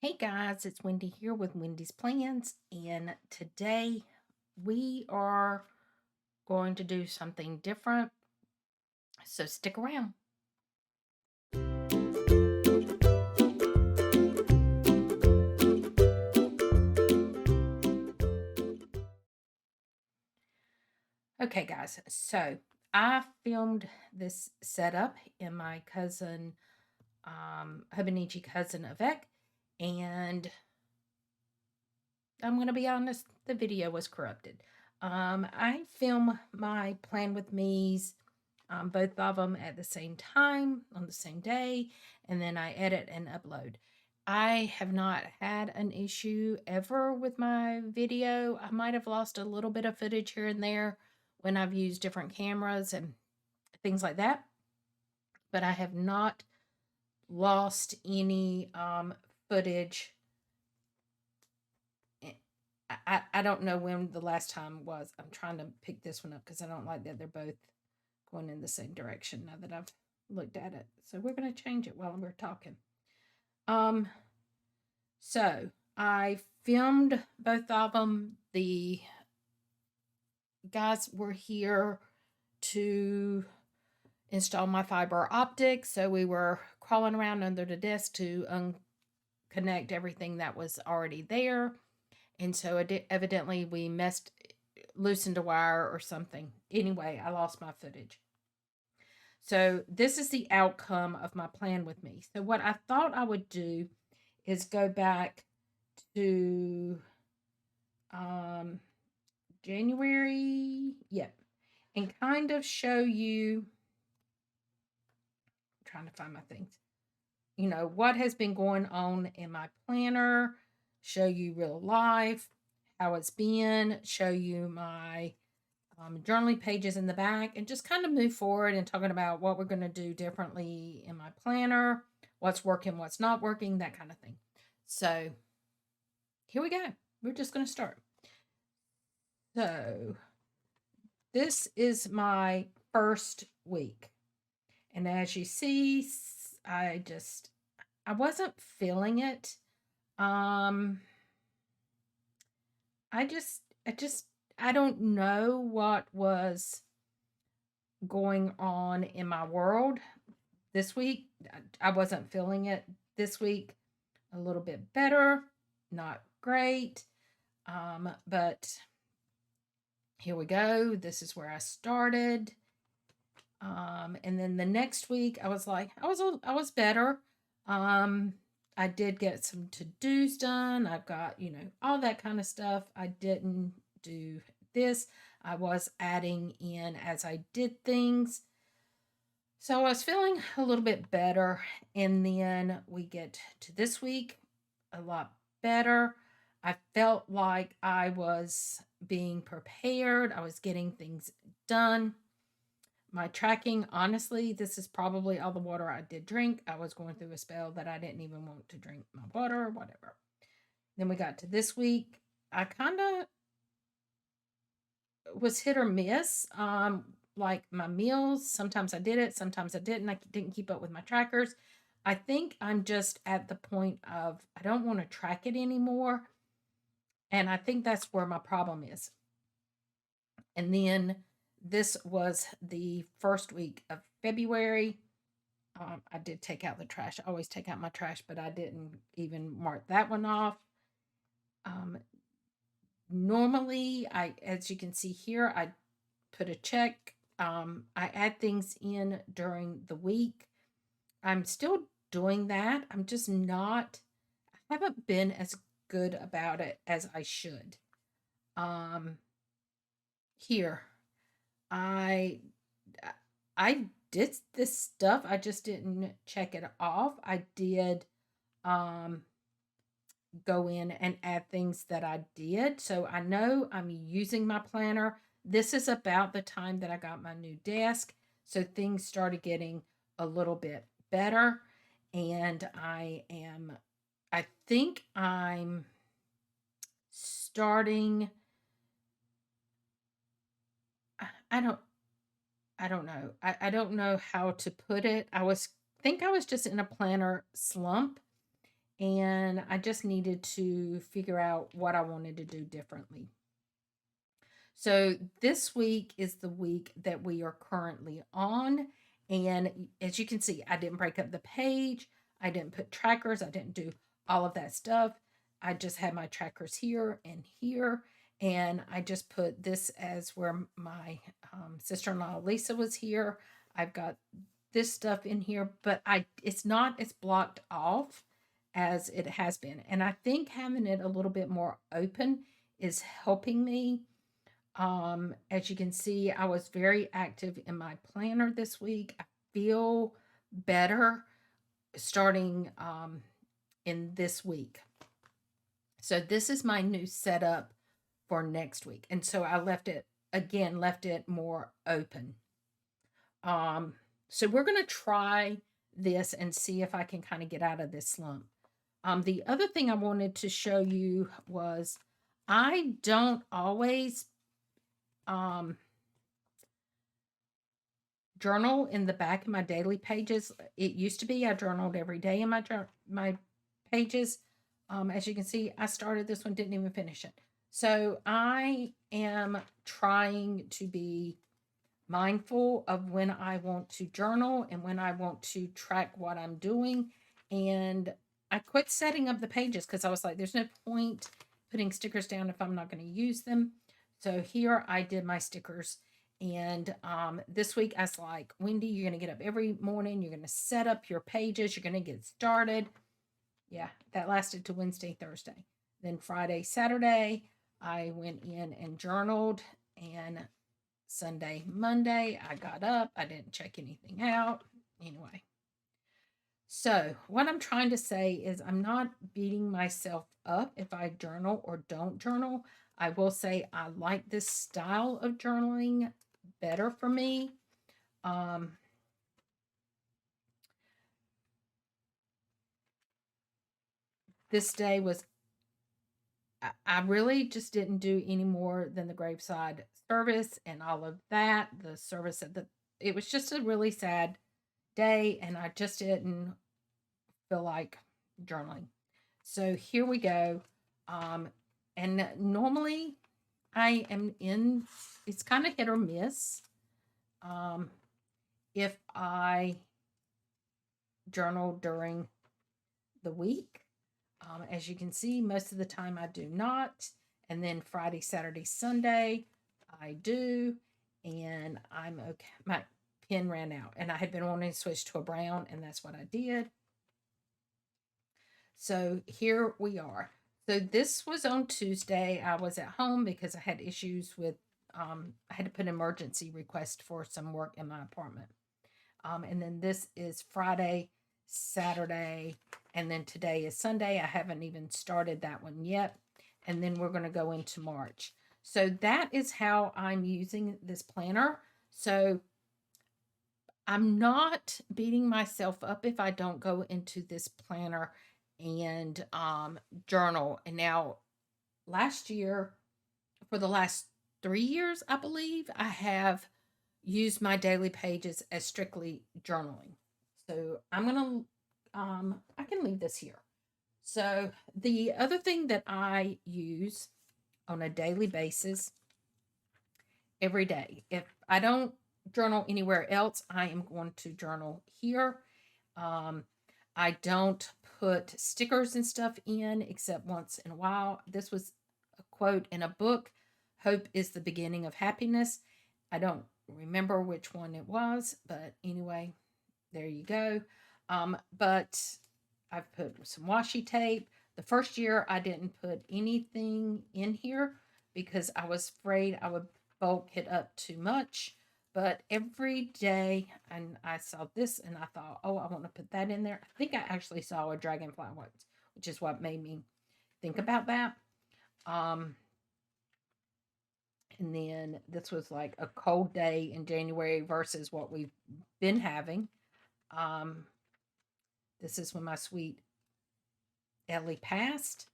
Hey guys, it's Wendy here with Wendy's Plans, and today we are going to do something different, so stick around. Okay, guys, so I filmed this setup in my cousin, Hobonichi cousin Avec, and I'm going to be honest, the video was corrupted. I film my Plan with Me's, both of them at the same time on the same day, and then I edit and upload. I have not had an issue ever with my video. I might have lost a little bit of footage here and there when I've used different cameras and things like that, but I have not lost any footage. I don't know when the last time was. I'm trying to pick this one up because I don't like that they're both going in the same direction now that I've looked at it. So we're going to change it while we're talking. Um, so I filmed both of them. The guys were here to install my fiber optic, so we were crawling around under the desk to unconnect everything that was already there. And so evidently we loosened a wire or something. Anyway, I lost my footage. So this is the outcome of my Plan with Me. So what I thought I would do is go back to January, and kind of show you, I'm trying to find my things, what has been going on in my planner, show you real life, how it's been, show you my journaling pages in the back, and just kind of move forward and talking about what we're going to do differently in my planner, what's working, what's not working, that kind of thing. So here we go. We're just going to start. So this is my first week. And as you see, I wasn't feeling it. I just, I don't know what was going on in my world this week. I wasn't feeling it this week. A little bit better, not great. But here we go. This is where I started. And then the next week I was like, I was better. I did get some to-dos done. I've got, all that kind of stuff. I didn't do this. I was adding in as I did things. So I was feeling a little bit better. And then we get to this week, a lot better. I felt like I was being prepared. I was getting things done. My tracking, honestly, this is probably all the water I did drink. I was going through a spell that I didn't even want to drink my water or whatever. Then we got to this week. I kind of was hit or miss. Like my meals, sometimes I did it, sometimes I didn't. I didn't keep up with my trackers. I think I'm just at the point of I don't want to track it anymore. And I think that's where my problem is. And then this was the first week of February. I did take out the trash. I always take out my trash, but I didn't even mark that one off. Normally, as you can see here, I put a check. I add things in during the week. I'm still doing that. I'm just not, I haven't been as good about it as I should. Here, I I did this stuff. I just didn't check it off. I did go in and add things that I did. So I know I'm using my planner. This is about the time that I got my new desk. So things started getting a little bit better. And I think I'm starting, I don't, I don't know. I don't know how to put it. I was just in a planner slump. and I just needed to figure out what I wanted to do differently. So this week is the week that we are currently on. And as you can see, I didn't break up the page. I didn't put trackers. I didn't do all of that stuff. I just had my trackers here and here. And I just put this as where my sister-in-law Lisa was here. I've got this stuff in here, but it's not as blocked off as it has been. And I think having it a little bit more open is helping me. As you can see, I was very active in my planner this week. I feel better starting in this week. So this is my new setup for next week. And so I left it more open. So we're going to try this and see if I can kind of get out of this slump. The other thing I wanted to show you was I don't always journal in the back of my daily pages. It used to be I journaled every day in my pages. As you can see, I started this one, didn't even finish it. So I am trying to be mindful of when I want to journal and when I want to track what I'm doing. And I quit setting up the pages because I was like, there's no point putting stickers down if I'm not going to use them. So here I did my stickers. And this week I was like, Wendy, you're going to get up every morning. You're going to set up your pages. You're going to get started. Yeah, that lasted to Wednesday, Thursday. Then Friday, Saturday, I went in and journaled. And Sunday, Monday, I got up. I didn't check anything out. Anyway. So, what I'm trying to say is I'm not beating myself up if I journal or don't journal. I will say I like this style of journaling better for me. This day was, I really just didn't do any more than the graveside service and all of that. The service at it was just a really sad day, and I just didn't feel like journaling. So here we go. And normally I am in, it's kind of hit or miss. If I journal during the week, as you can see, most of the time I do not. And then Friday, Saturday, Sunday, I do. And I'm okay. My pen ran out, and I had been wanting to switch to a brown, and that's what I did. So here we are. So this was on Tuesday. I was at home because I had issues with, I had to put an emergency request for some work in my apartment. And then this is Friday, Saturday, and then today is Sunday. I haven't even started that one yet. And then we're going to go into March. So that is how I'm using this planner. So I'm not beating myself up if I don't go into this planner and journal. And now last year, for the last 3 years, I believe, I have used my daily pages as strictly journaling. So I'm gonna I can leave this here. So the other thing that I use on a daily basis every day, if I don't journal anywhere else, I am going to journal here. I don't put stickers and stuff in except once in a while. This was a quote in a book: hope is the beginning of happiness. I don't remember which one it was, but anyway, there you go. But I've put some washi tape. The first year I didn't put anything in here because I was afraid I would bulk it up too much. But every day, and I saw this and I thought, oh, I want to put that in there. I think I actually saw a dragonfly once, which is what made me think about that. And then this was like a cold day in January versus what we've been having. This is when my sweet Ellie passed.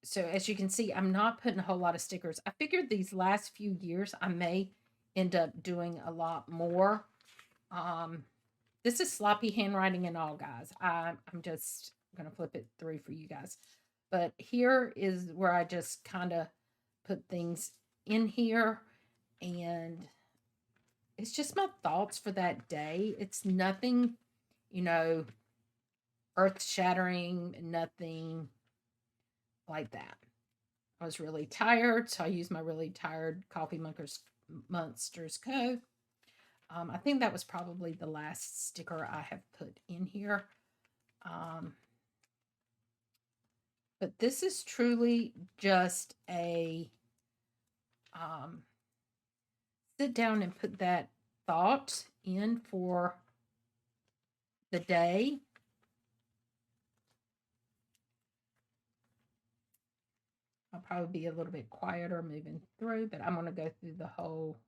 So as you can see, I'm not putting a whole lot of stickers. I figured these last few years I may end up doing a lot more. This is sloppy handwriting and all, guys. I'm just going to flip it through for you guys. But here is where I just kind of put things in here, and it's just my thoughts for that day. It's nothing, you know, earth shattering, nothing like that. I was really tired, so I used my really tired Coffee Monsters Co. I think that was probably the last sticker I have put in here. Um, but this is truly just a sit down and put that thought in for the day. I'll probably be a little bit quieter moving through, but I'm going to go through the whole.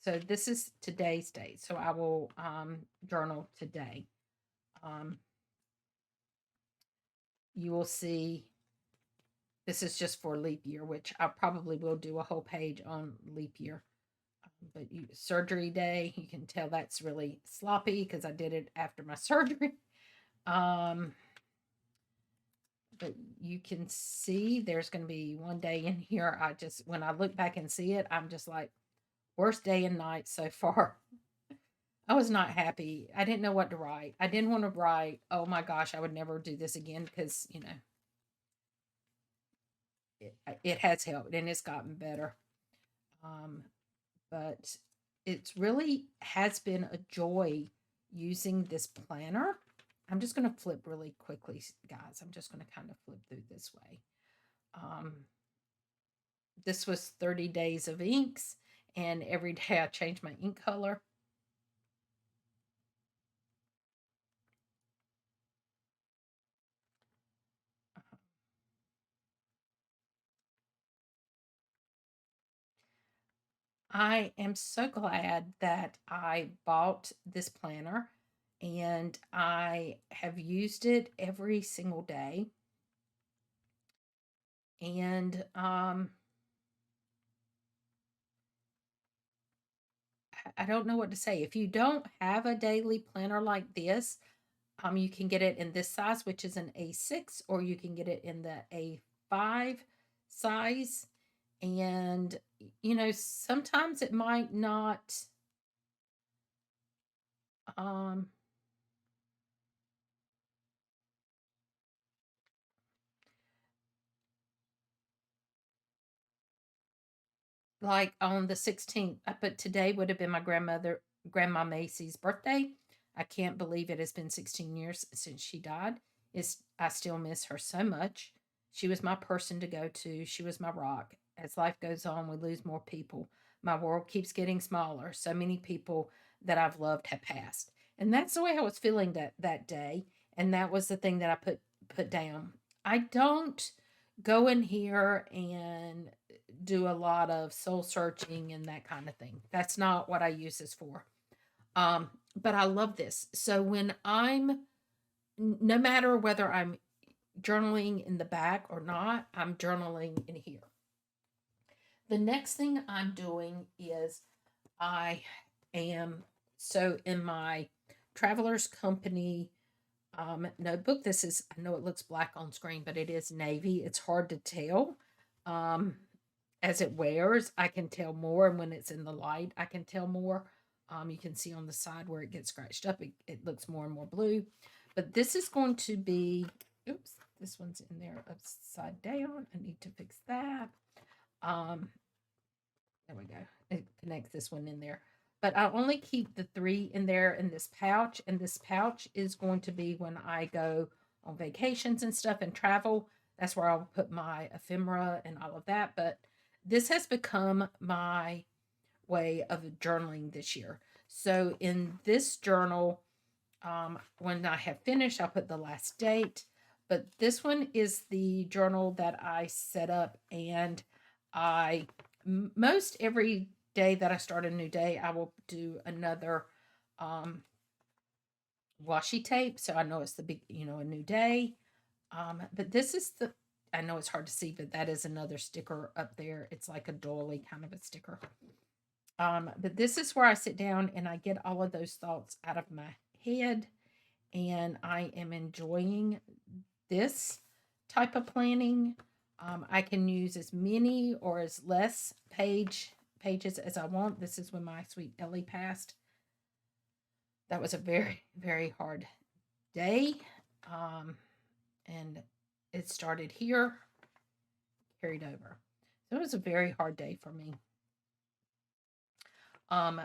So this is today's date. So I will journal today. You will see this is just for leap year, which I probably will do a whole page on leap year. But surgery day, you can tell that's really sloppy because I did it after my surgery. But you can see there's going to be one day in here. When I look back and see it, I'm just like, worst day and night so far. I was not happy. I didn't know what to write. I didn't want to write, oh my gosh, I would never do this again because, it has helped and it's gotten better. But it's really has been a joy using this planner. I'm just going to flip really quickly, guys. I'm just going to kind of flip through this way. This was 30 days of inks, and every day I change my ink color. I am so glad that I bought this planner and I have used it every single day. And I don't know what to say. If you don't have a daily planner like this, you can get it in this size, which is an A6, or you can get it in the A5 size. And, sometimes it might not, um, like on the 16th, but today would have been my Grandma Macy's birthday. I can't believe it has been 16 years since she died. I still miss her so much. She was my person to go to. She was my rock. As life goes on, we lose more people. My world keeps getting smaller. So many people that I've loved have passed. And that's the way I was feeling that day. And that was the thing that I put down. I don't go in here and do a lot of soul searching and that kind of thing. That's not what I use this for. But I love this. So when no matter whether I'm journaling in the back or not, I'm journaling in here. The next thing I'm doing is I am, so in my Traveler's Company notebook, I know it looks black on screen, but it is navy. It's hard to tell. As it wears, I can tell more, and when it's in the light, I can tell more. You can see on the side where it gets scratched up, it looks more and more blue. But this is going to be, oops, this one's in there upside down. I need to fix that. There we go. It connects this one in there. But I only keep the 3 in there in this pouch, and this pouch is going to be when I go on vacations and stuff and travel. That's where I'll put my ephemera and all of that. But this has become my way of journaling this year. So in this journal, when I have finished, I'll put the last date. But this one is the journal that I set up, and most every day that I start a new day, I will do another washi tape. So I know it's a new day. But this is I know it's hard to see, but that is another sticker up there. It's like a doily kind of a sticker. But this is where I sit down and I get all of those thoughts out of my head, and I am enjoying this type of planning. I can use as many or as less pages as I want. This is when my sweet Ellie passed. That was a very, very hard day. Um, and it started here, carried over. So it was a very hard day for me. Um,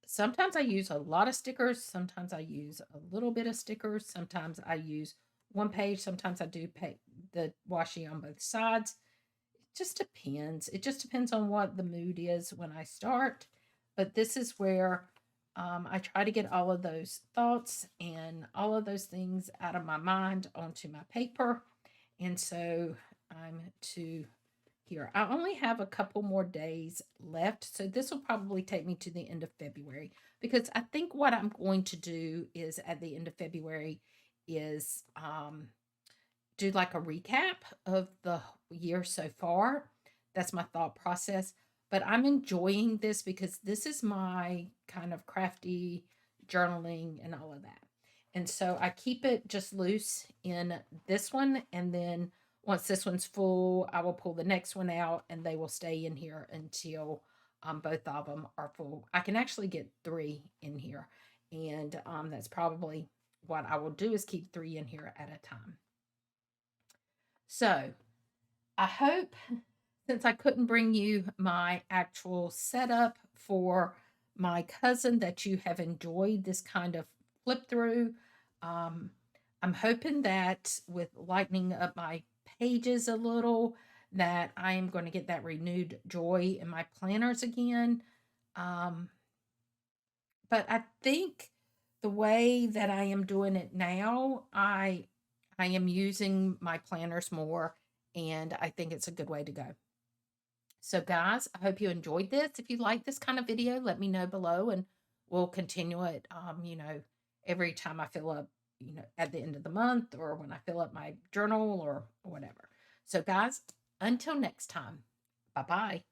Sometimes I use a lot of stickers. Sometimes I use a little bit of stickers. Sometimes I use one page. Sometimes I do the washi on both sides. It just depends. It just depends on what the mood is when I start. But this is where I try to get all of those thoughts and all of those things out of my mind onto my paper. And so I'm to here. I only have a couple more days left, so this will probably take me to the end of February, because I think what I'm going to do is at the end of February is do like a recap of the year so far. That's my thought process. But I'm enjoying this because this is my kind of crafty journaling and all of that. And so I keep it just loose in this one. And then once this one's full, I will pull the next one out and they will stay in here until both of them are full. I can actually get 3 in here. And that's probably what I will do, is keep 3 in here at a time. So I hope, since I couldn't bring you my actual setup for my cousin, that you have enjoyed this kind of flip through. Um, I'm hoping that with lightening up my pages a little, that I am going to get that renewed joy in my planners again. Um, but I think the way that I am doing it now, I am using my planners more, and I think it's a good way to go. So guys, I hope you enjoyed this. If you like this kind of video, let me know below and we'll continue it every time I fill up, at the end of the month, or when I fill up my journal or whatever. So guys, until next time. Bye-bye.